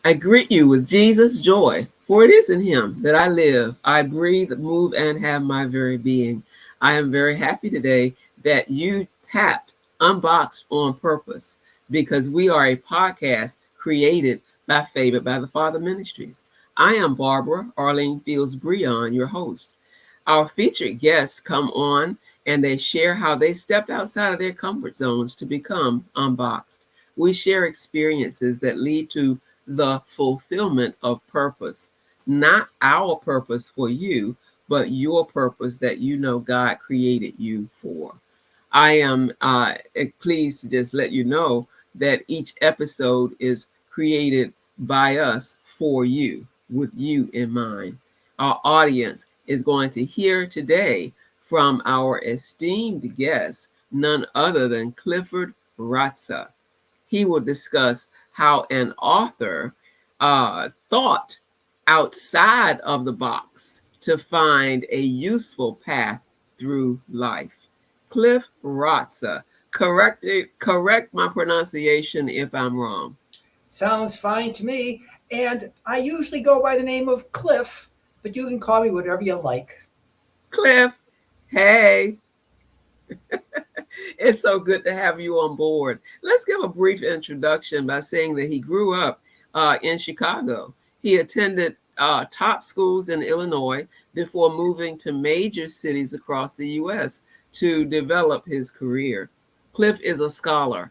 I greet you with Jesus' joy, for it is in him that I live, I breathe, move, and have my very being. I am very happy today that you tapped Unboxed on purpose because we are a podcast created by Favored by the Father Ministries. I am Barbara Arlene Fields Brehon, your host. Our featured guests come on and they share how they stepped outside of their comfort zones to become unboxed. We share experiences that lead to the fulfillment of purpose, not our purpose for you, but your purpose that you know God created you for. I am pleased to just let you know that each episode is created by us for you, with you in mind. Our audience is going to hear today from our esteemed guest, none other than Clifford Ratza. He will discuss how an author thought outside of the box to find a useful path through life. Cliff Ratza. Correct my pronunciation if I'm wrong. Sounds fine to me. And I usually go by the name of Cliff, but you can call me whatever you like. Cliff, hey, it's so good to have you on board. Let's give a brief introduction by saying that he grew up in Chicago. He attended top schools in Illinois before moving to major cities across the U.S. to develop his career. Cliff is a scholar.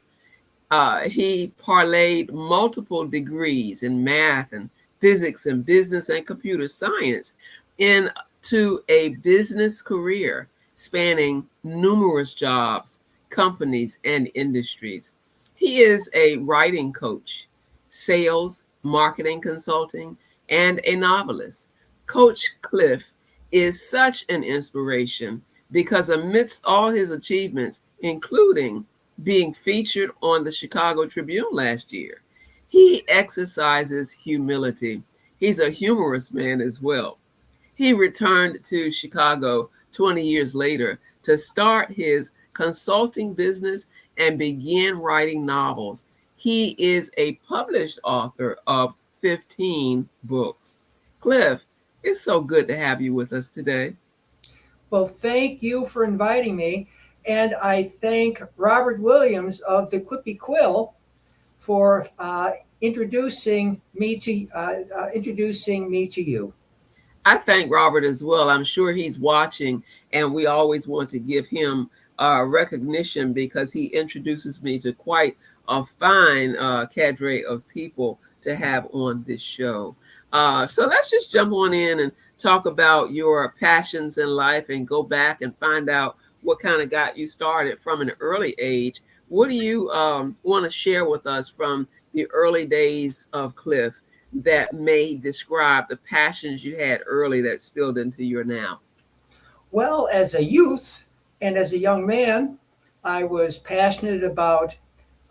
He parlayed multiple degrees in math and physics and business and computer science into a business career spanning numerous jobs, companies, and industries. He is a writing coach, sales, marketing consulting, and a novelist. Coach Cliff is such an inspiration because amidst all his achievements, including being featured on the Chicago Tribune last year, he exercises humility. He's a humorous man as well. He returned to Chicago 20 years later to start his consulting business and begin writing novels. He is a published author of 15 books. Cliff, it's so good to have you with us today. Well, thank you for inviting me. And I thank Robert Williams of the Quippy Quill for introducing me to you. I thank Robert as well. I'm sure he's watching, and we always want to give him recognition because he introduces me to quite a fine cadre of people to have on this show. So let's just jump on in and talk about your passions in life and go back and find out what kind of got you started from an early age. What do you want to share with us from the early days of Cliff that may describe the passions you had early that spilled into your now? Well, as a youth and as a young man, I was passionate about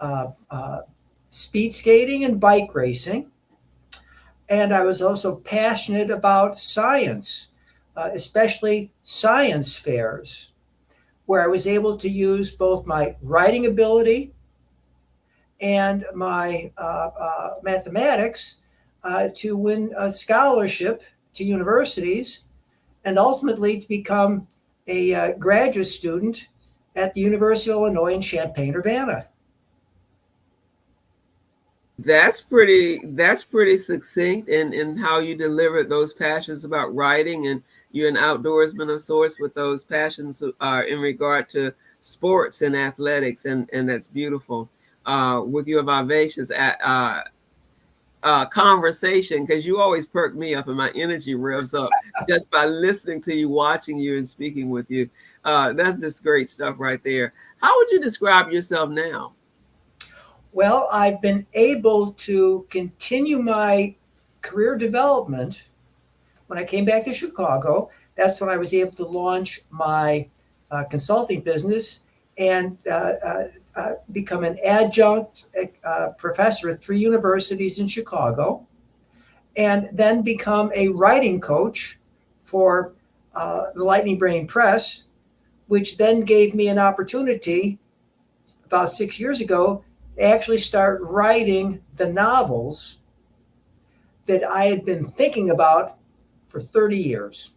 uh, uh, speed skating and bike racing. And I was also passionate about science, especially science fairs, where I was able to use both my writing ability and my mathematics to win a scholarship to universities and ultimately to become a graduate student at the University of Illinois in Champaign-Urbana. That's pretty succinct in how you delivered those passions about writing, and you're an outdoorsman of sorts with those passions in regard to sports and athletics, and that's beautiful. With your vivacious conversation, because you always perk me up and my energy revs up just by listening to you, watching you, and speaking with you. That's just great stuff right there. How would you describe yourself now? Well, I've been able to continue my career development. When I came back to Chicago, that's when I was able to launch my consulting business and become an adjunct professor at 3 universities in Chicago, and then become a writing coach for the Lightning Brain Press, which then gave me an opportunity about 6 years ago to actually start writing the novels that I had been thinking about for 30 years.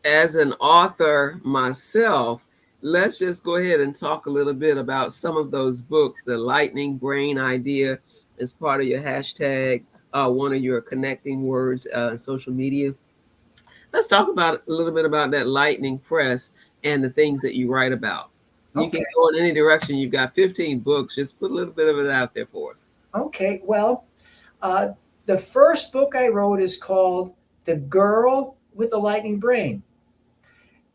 As an author myself, let's just go ahead and talk a little bit about some of those books. The lightning brain idea is part of your hashtag, one of your connecting words, social media. Let's talk about a little bit about that lightning press and the things that you write about. You can Okay. go in any direction. You've got 15 books. Just put a little bit of it out there for us. Okay. Well, uh, the first book I wrote is called The Girl with the Lightning Brain.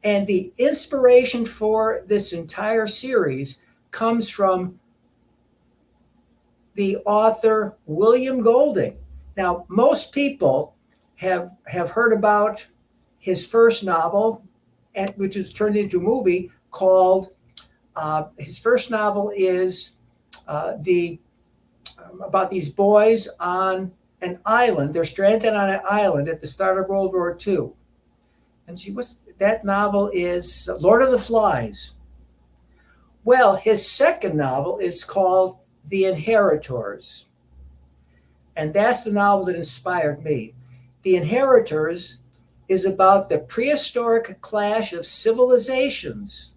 And the inspiration for this entire series comes from the author William Golding. Now, most people have heard about his first novel, which was turned into a movie called. His first novel is the about these boys on an island. They're stranded on an island at the start of World War II. And that novel is Lord of the Flies. Well, his second novel is called The Inheritors. And that's the novel that inspired me. The Inheritors is about the prehistoric clash of civilizations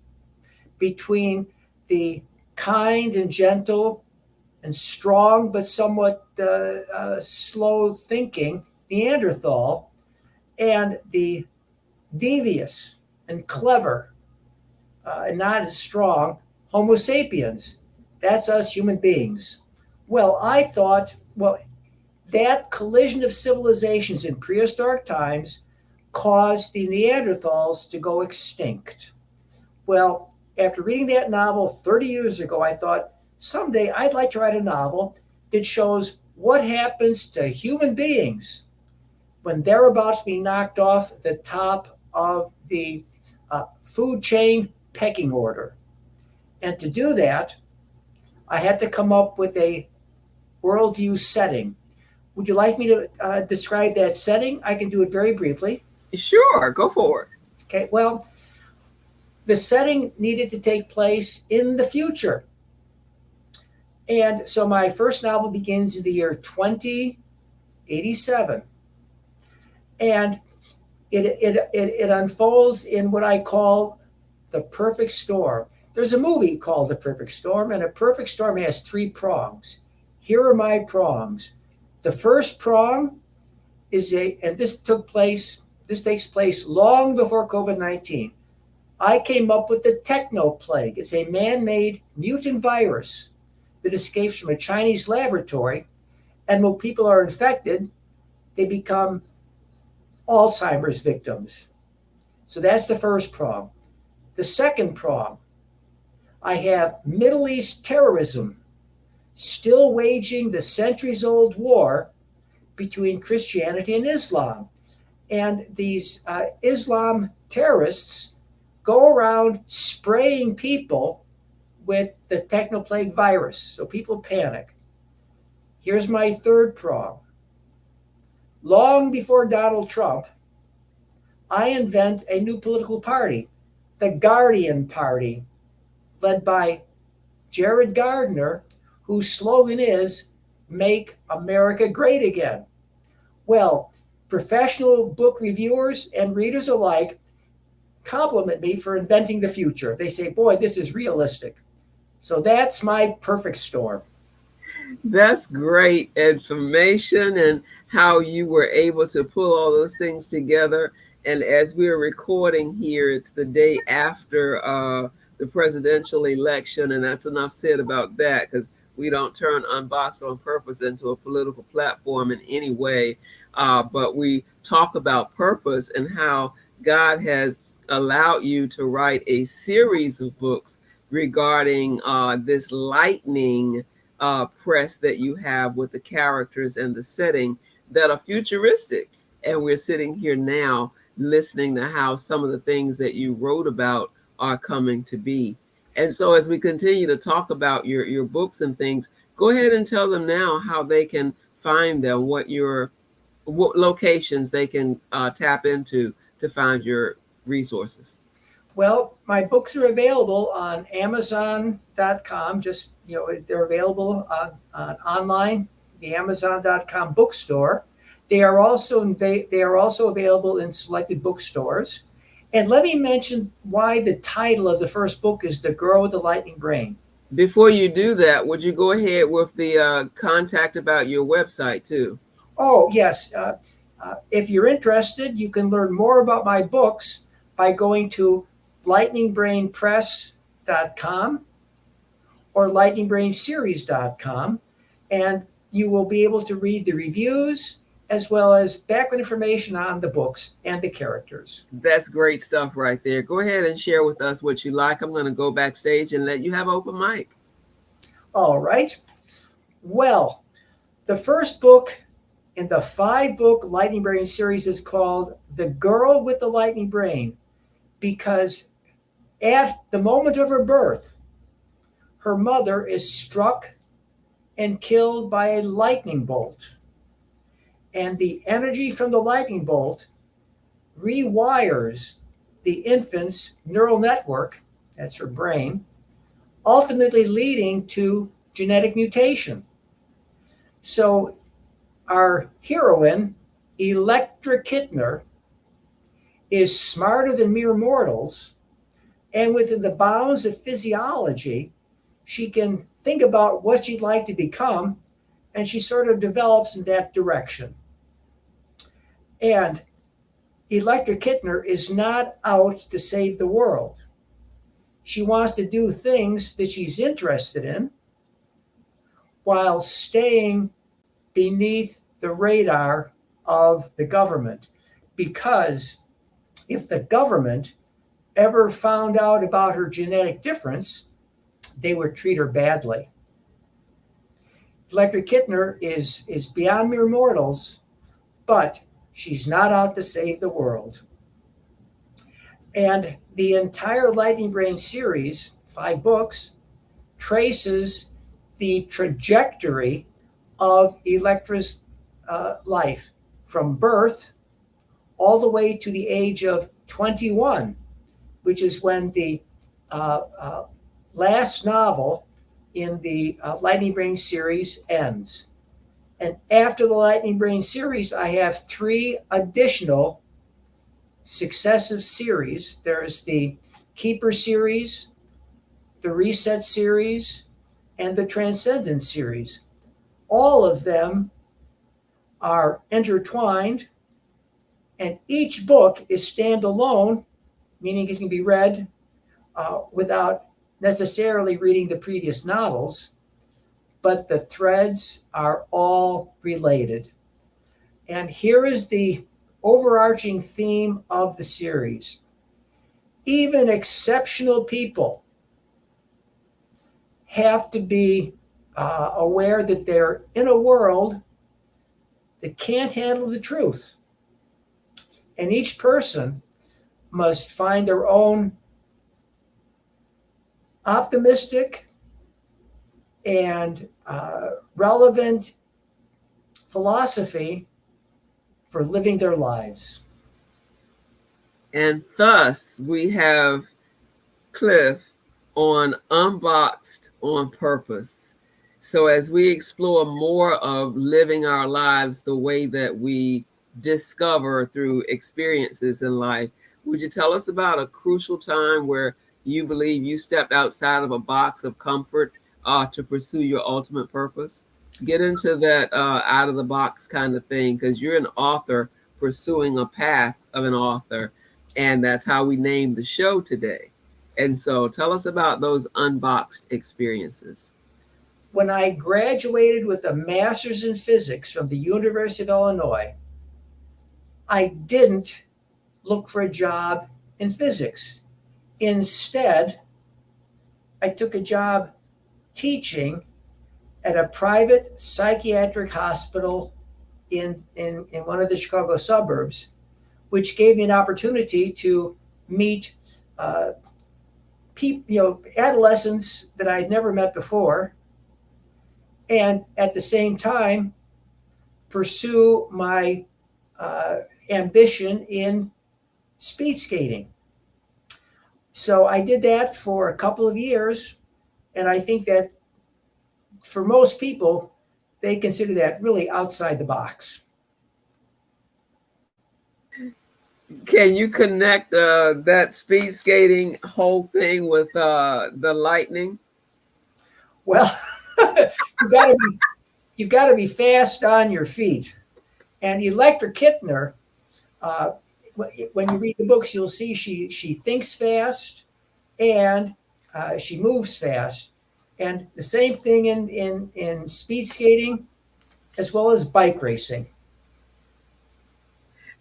between the kind and gentle and strong but somewhat slow thinking Neanderthal and the devious and clever and not as strong Homo sapiens. That's us human beings. Well, I thought, that collision of civilizations in prehistoric times caused the Neanderthals to go extinct. Well, after reading that novel 30 years ago, I thought someday I'd like to write a novel that shows what happens to human beings when they're about to be knocked off the top of the food chain pecking order. And to do that, I had to come up with a worldview setting. Would you like me to describe that setting? I can do it very briefly. Sure, go for it. Okay, well, the setting needed to take place in the future. And so my first novel begins in the year 2087. And it unfolds in what I call the perfect storm. There's a movie called The Perfect Storm, and a perfect storm has three prongs. Here are my prongs. The first prong is this takes place long before COVID-19. I came up with the techno plague. It's a man-made mutant virus that escapes from a Chinese laboratory, and when people are infected, they become Alzheimer's victims. So that's the first prong. The second prong, I have Middle East terrorism still waging the centuries-old war between Christianity and Islam. And these Islam terrorists go around spraying people with the technoplague virus, so people panic. Here's my third prong. Long before Donald Trump, I invent a new political party, the Guardian Party, led by Jared Gardner, whose slogan is, "Make America Great Again." Well, professional book reviewers and readers alike compliment me for inventing the future. They say, boy, this is realistic. So that's my perfect storm. That's great information and how you were able to pull all those things together. And as we're recording here, it's the day after the presidential election. And that's enough said about that, because we don't turn Unboxed on purpose into a political platform in any way. But we talk about purpose and how God has allowed you to write a series of books regarding this lightning press that you have with the characters and the setting that are futuristic. And we're sitting here now listening to how some of the things that you wrote about are coming to be. And so as we continue to talk about your books and things, go ahead and tell them now how they can find them, what locations they can tap into to find your resources. Well, my books are available on Amazon.com. They're available on online. the Amazon.com bookstore. They are also available in selected bookstores. And let me mention why the title of the first book is The Girl with the Lightning Brain. Before you do that, would you go ahead with the contact about your website too? Oh, yes. If you're interested, you can learn more about my books by going to lightningbrainpress.com or lightningbrainseries.com, and you will be able to read the reviews as well as background information on the books and the characters. That's great stuff right there. Go ahead and share with us what you like. I'm going to go backstage and let you have open mic. All right. Well, the first book in the 5-book Lightning Brain series is called The Girl with the Lightning Brain, because at the moment of her birth, her mother is struck and killed by a lightning bolt. And the energy from the lightning bolt rewires the infant's neural network, that's her brain, ultimately leading to genetic mutation. So our heroine, Electra Kittner, is smarter than mere mortals, and within the bounds of physiology, she can think about what she'd like to become, and she sort of develops in that direction. And Electra Kittner is not out to save the world. She wants to do things that she's interested in while staying beneath the radar of the government. Because if the government ever found out about her genetic difference, they would treat her badly. Electra Kittner is beyond mere mortals, but she's not out to save the world. And the entire Lightning Brain series, 5 books, traces the trajectory of Electra's life from birth all the way to the age of 21, which is when the last novel in the Lightning Brain series ends. And after the Lightning Brain series, I have 3 additional successive series. There's the Keeper series, the Reset series, and the Transcendence series. All of them are intertwined, and each book is standalone, meaning it can be read without necessarily reading the previous novels, but the threads are all related. And here is the overarching theme of the series. Even exceptional people have to be aware that they're in a world that can't handle the truth. And each person must find their own optimistic and relevant philosophy for living their lives. And thus we have Cliff on Unboxed on Purpose. So as we explore more of living our lives the way that we discover through experiences in life, would you tell us about a crucial time where you believe you stepped outside of a box of comfort to pursue your ultimate purpose? Get into that out of the box kind of thing, because you're an author pursuing a path of an author, and that's how we named the show today. And so tell us about those unboxed experiences. When I graduated with a master's in physics from the University of Illinois, I didn't look for a job in physics. Instead, I took a job teaching at a private psychiatric hospital in one of the Chicago suburbs, which gave me an opportunity to meet adolescents that I'd never met before, and at the same time pursue my ambition in speed skating. So I did that for a couple of years, and I think that for most people, they consider that really outside the box. Can you connect that speed skating whole thing with the lightning? Well, you've got to be you've got to be fast on your feet. And Electra Kittner, uh, when you read the books, you'll see she thinks fast and she moves fast. And the same thing in speed skating as well as bike racing.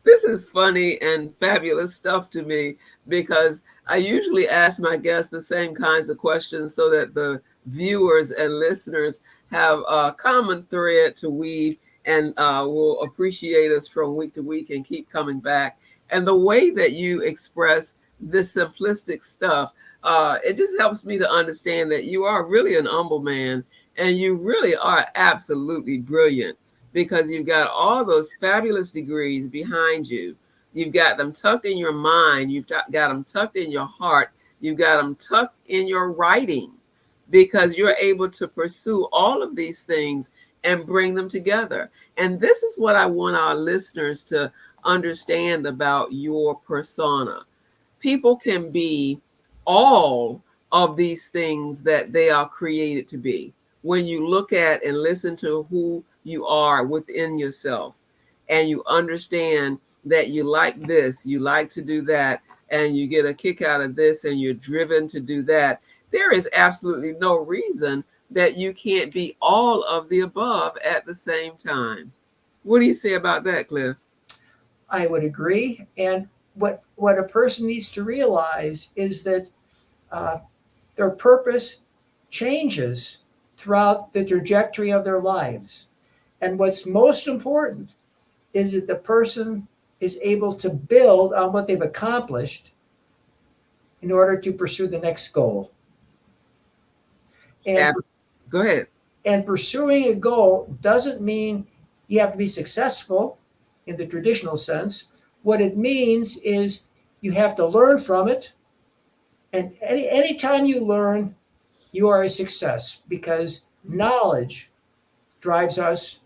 This is funny and fabulous stuff to me because I usually ask my guests the same kinds of questions so that the viewers and listeners have a common thread to weave and will appreciate us from week to week and keep coming back. And the way that you express this simplistic stuff, it just helps me to understand that you are really an humble man and you really are absolutely brilliant because you've got all those fabulous degrees behind you. You've got them tucked in your mind. You've got them tucked in your heart. You've got them tucked in your writing because you're able to pursue all of these things and bring them together. And this is what I want our listeners to understand about your persona. People can be all of these things that they are created to be. When you look at and listen to who you are within yourself, and you understand that you like this, you like to do that, and you get a kick out of this, and you're driven to do that, there is absolutely no reason that you can't be all of the above at the same time. What do you say about that, Cliff? I would agree. And what a person needs to realize is that uh, their purpose changes throughout the trajectory of their lives. And what's most important is that the person is able to build on what they've accomplished in order to pursue the next goal. And, Go ahead. and pursuing a goal doesn't mean you have to be successful in the traditional sense. What it means is you have to learn from it. And any time you learn, you are a success because knowledge drives us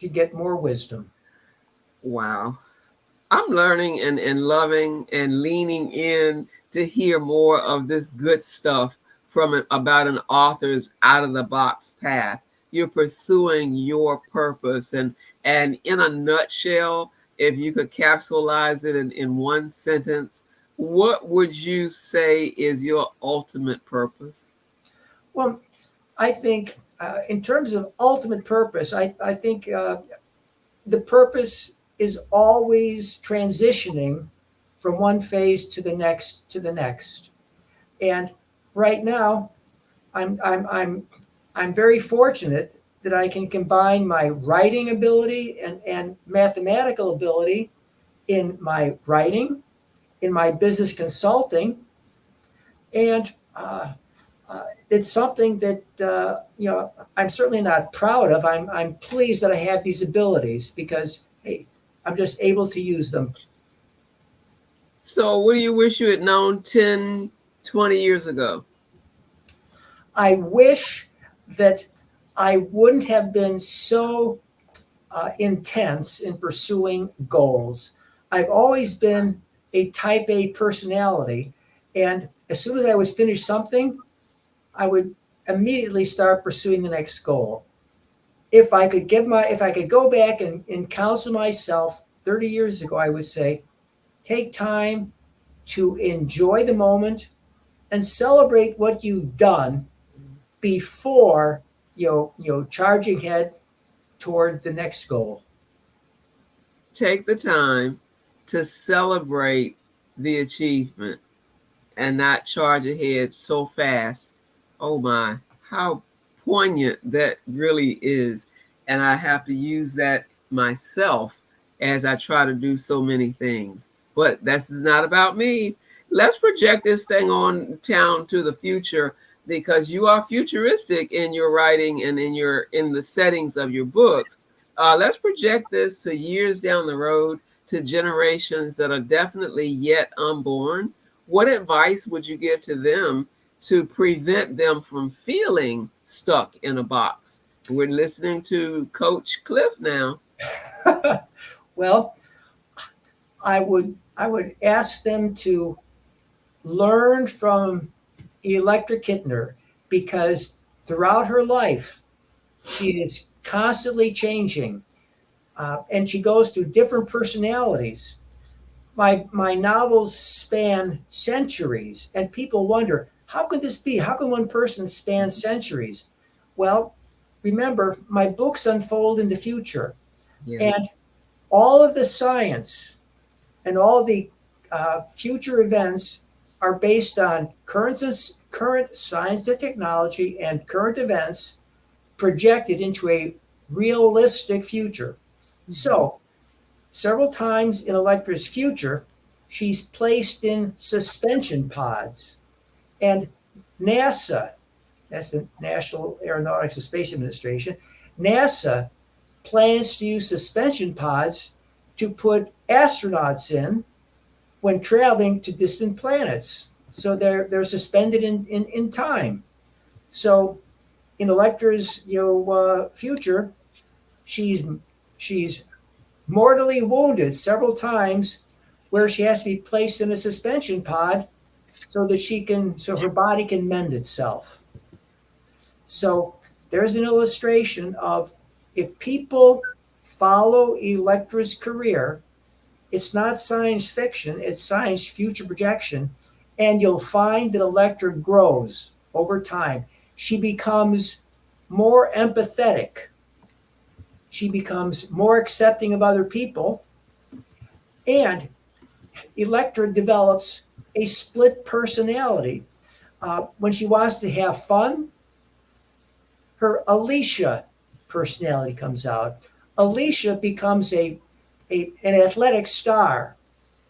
to get more wisdom. Wow. I'm learning and loving and leaning in to hear more of this good stuff from about an author's out of the box path. You're pursuing your purpose, and in a nutshell, if you could capsulize it in one sentence, what would you say is your ultimate purpose? Well, I think in terms of ultimate purpose, I think the purpose is always transitioning from one phase to the next to the next. And right now, I'm very fortunate that I can combine my writing ability and mathematical ability in my writing, in my business consulting, and it's something that I'm certainly not proud of. I'm pleased that I have these abilities because hey, I'm just able to use them. So what do you wish you had known 10, 20 years ago? I wish that I wouldn't have been so intense in pursuing goals. I've always been a type A personality, and as soon as I would finish something, I would immediately start pursuing the next goal. If I could go back and counsel myself 30 years ago, I would say, take time to enjoy the moment and celebrate what you've done before charging ahead toward the next goal. Take the time to celebrate the achievement and not charge ahead so fast. Oh my, how poignant that really is. And I have to use that myself as I try to do so many things. But this is not about me. Let's project this thing on down to the future because you are futuristic in your writing and in the settings of your books. Let's project this to years down the road, to generations that are definitely yet unborn. What advice would you give to them to prevent them from feeling stuck in a box We're listening to Coach Cliff now. Well, I would ask them to learn from Electra Kittner, because throughout her life she is constantly changing, and she goes through different personalities. My novels span centuries, and people wonder, how could this be? How can one person span centuries? Well, remember, my books unfold in the future, Yeah. and all of the science and all the future events are based on current science and technology and current events projected into a realistic future. So, several times in Electra's future, she's placed in suspension pods. And NASA, that's the National Aeronautics and Space Administration, NASA plans to use suspension pods to put astronauts in when traveling to distant planets. So they're suspended in time. So in Electra's future, she's she's mortally wounded several times, where she has to be placed in a suspension pod so her body can mend itself. So there's an illustration of, if people follow Electra's career, it's not science fiction, it's science future projection. And you'll find that Electra grows over time. She becomes more empathetic. She becomes more accepting of other people. And Electra develops a split personality. When she wants to have fun, her Alicia personality comes out. Alicia becomes an athletic star.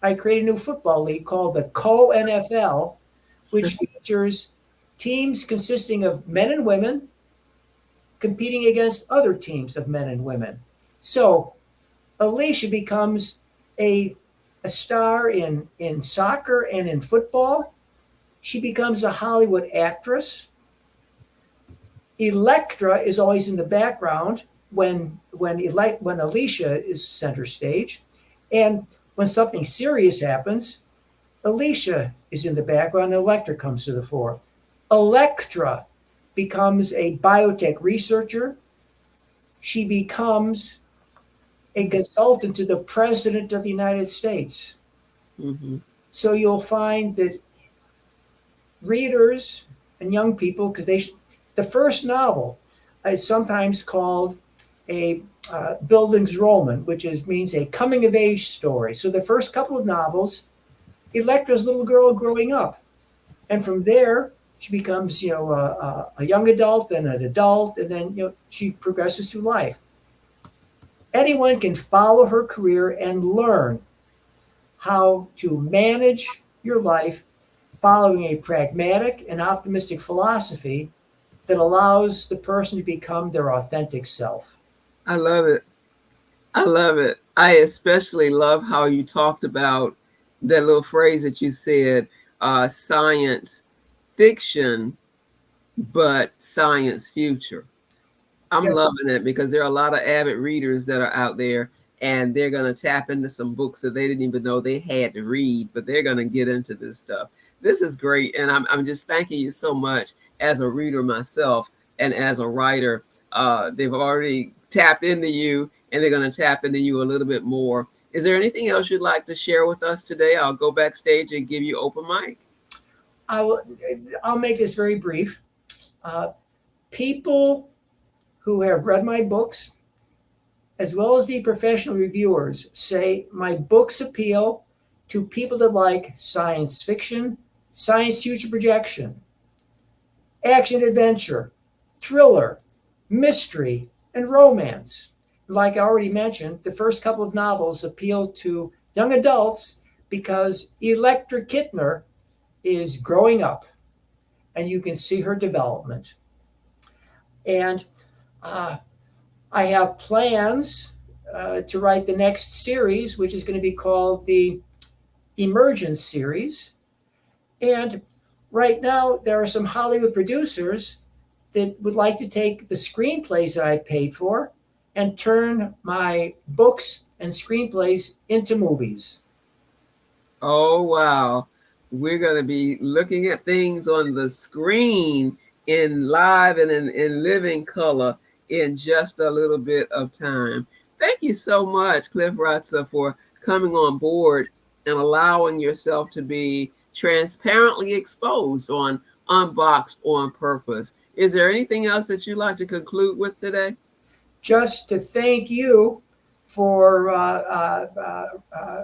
I created a new football league called the Co-NFL, which features teams consisting of men and women competing against other teams of men and women. So Alicia becomes a star in soccer and in football. She becomes a Hollywood actress. Electra is always in the background when Alicia is center stage. And when something serious happens, Alicia is in the background and Electra comes to the fore. Electra becomes a biotech researcher. She becomes a consultant to the President of the United States. Mm-hmm. So you'll find that readers and young people, because the first novel is sometimes called a Bildungsroman, which means a coming of age story. So the first couple of novels, Electra's little girl growing up, and from there she becomes a young adult and an adult, and then she progresses through life. Anyone can follow her career and learn how to manage your life following a pragmatic and optimistic philosophy that allows the person to become their authentic self. I love it. I love it. I especially love how you talked about that little phrase that you said, science fiction, but science future. I'm Yes. loving it, because there are a lot of avid readers that are out there, and they're going to tap into some books that they didn't even know they had to read, but they're going to get into this stuff. This is great. And I'm just thanking you so much as a reader myself and as a writer. They've already tapped into you, and they're going to tap into you a little bit more. Is there anything else you'd like to share with us today? I'll go backstage and give you open mic. I'll make this very brief. People who have read my books, as well as the professional reviewers, say my books appeal to people that like science fiction, science future projection, action adventure, thriller, mystery, and romance. Like I already mentioned, the first couple of novels appeal to young adults because Electra Kittner is growing up, and you can see her development. And I have plans to write the next series, which is going to be called the Emergence series. And right now, there are some Hollywood producers that would like to take the screenplays that I paid for and turn my books and screenplays into movies. Oh, wow. We're going to be looking at things on the screen in live and in living color in just a little bit of time. Thank you so much, Cliff Ratza, for coming on board and allowing yourself to be transparently exposed on Unboxed on Purpose. Is there anything else that you'd like to conclude with today? Just to thank you for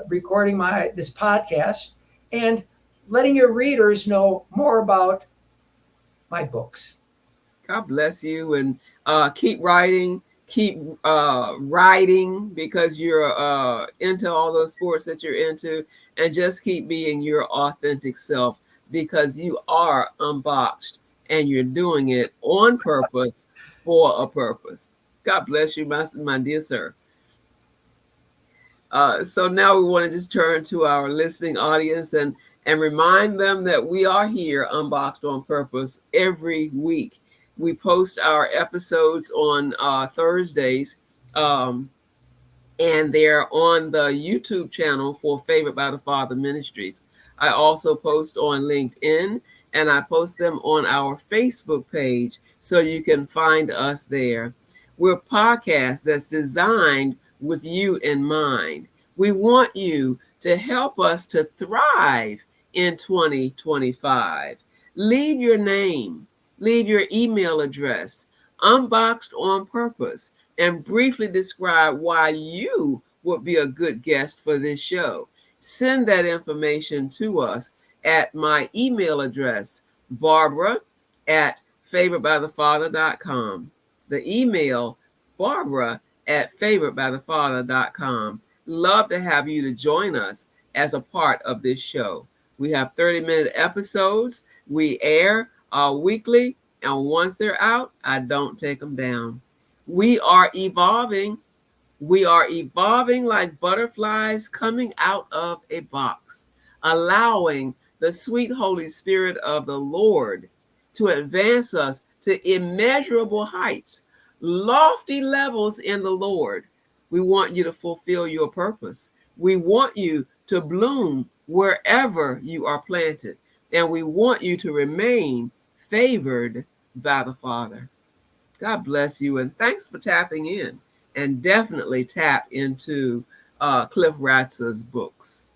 recording this podcast and letting your readers know more about my books. God bless you, and keep writing, keep writing because you're into all those sports that you're into, and just keep being your authentic self because you are unboxed and you're doing it on purpose for a purpose. God bless you, my dear sir. So now we want to just turn to our listening audience and remind them that we are here unboxed on purpose every week. We post our episodes on Thursdays, and they're on the YouTube channel for Favored by the Father Ministries. I also post on LinkedIn, and I post them on our Facebook page, so you can find us there. We're a podcast that's designed with you in mind. We want you to help us to thrive in 2025. Leave your name, leave your email address, unboxed on purpose, and briefly describe why you would be a good guest for this show. Send that information to us at my email address, Barbara at favoredbythefather.com. The email, Barbara at favoredbythefather.com. Love to have you to join us as a part of this show. We have 30-minute episodes. We air weekly, and once they're out, I don't take them down. We are evolving. We are evolving like butterflies coming out of a box, allowing the sweet Holy Spirit of the Lord to advance us to immeasurable heights, lofty levels in the Lord. We want you to fulfill your purpose. We want you to bloom wherever you are planted, and we want you to remain favored by the Father. God bless you, and thanks for tapping in. And definitely tap into Cliff Ratza's books.